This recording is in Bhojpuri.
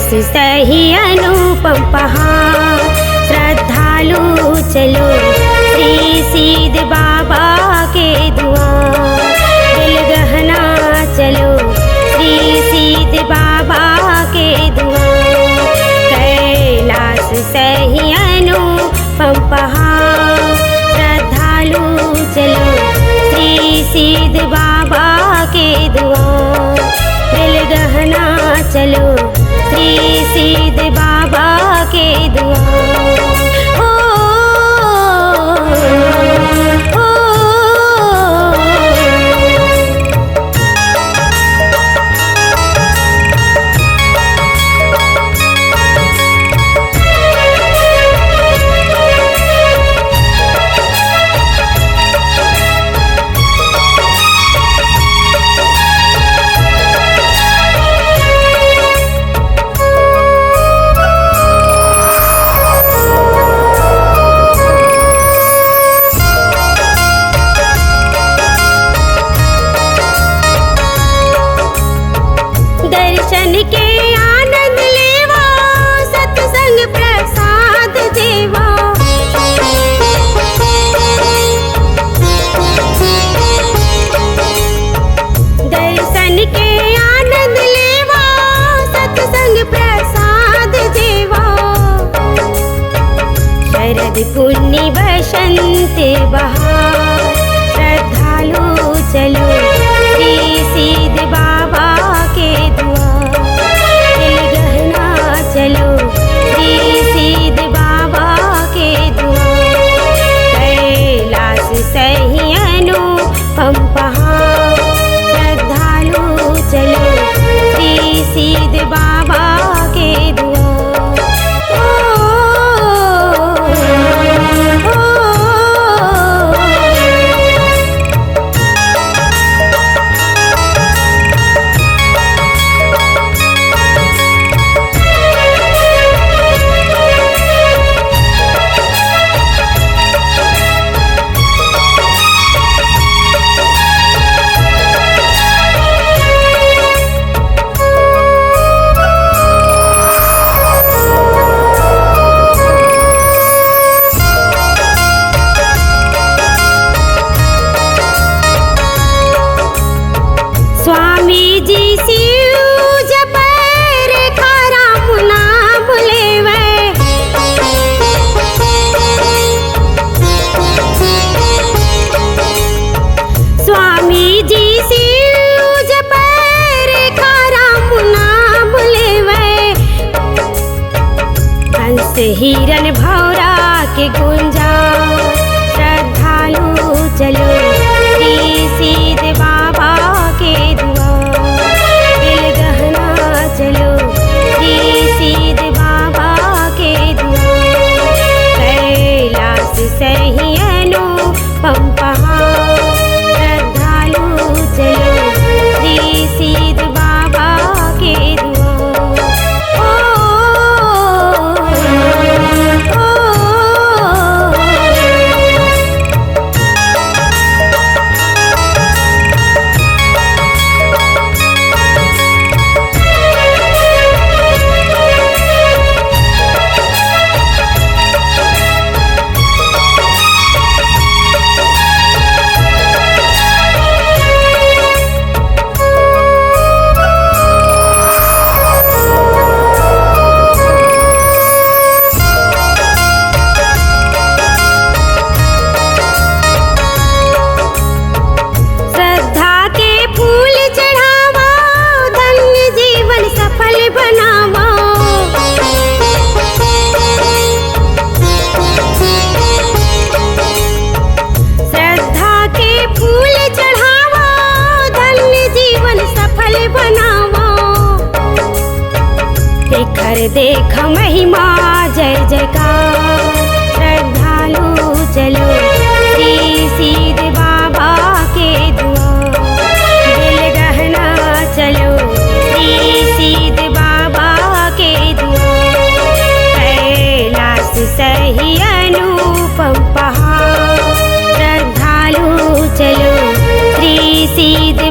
कैलाश सही अनुपम पहाड़। श्रद्धालु चलो श्री सीध बाबा के द्वार। दिल गहना चलो श्री सीध बाबा के द्वार। कैलाश सही अनुपम पहाड़। श्रद्धालु चलो श्री सीध बाबा के द्वार। दिल गहना चलो श्री सीध बाबा के द्वार। दर्शन के आनंद लेवा सत्संग प्रसाद देवा। दर्शन के आनंद लेवा सत्संग प्रसाद देवा। शरद पुण्य बसंत बहार। श्रद्धालु चलो श्री सीध बाबा के द्वार। दिल गहना चलो श्री सीध बाबा के द्वार। कैलाश सही अनुपम पहाड़। श्रद्धालु चलो श्री सीध बाबा के द्वार। स्वामी जी शिव जपर राम नाम लेवे। स्वामी जी शिव जपर राम नाम लेवे। हंस हिरन भौरा के गुंजा। श्रद्धालु चलो श्री सीध बाबा के द्वार। दिल गहना चलो श्री सीध बाबा के द्वार। कैलाश सही अनुपम पहाड़। श्रद्धालु चलो श्री सीध बाबा के द्वार। देख महिमा जय जयकार। श्रद्धालु चलो श्री सीध बाबा के द्वार। दिल गहना चलो श्री सीध बाबा के द्वार। कैलाश सही अनुपम पहाड़। श्रद्धालु चलो श्री सीध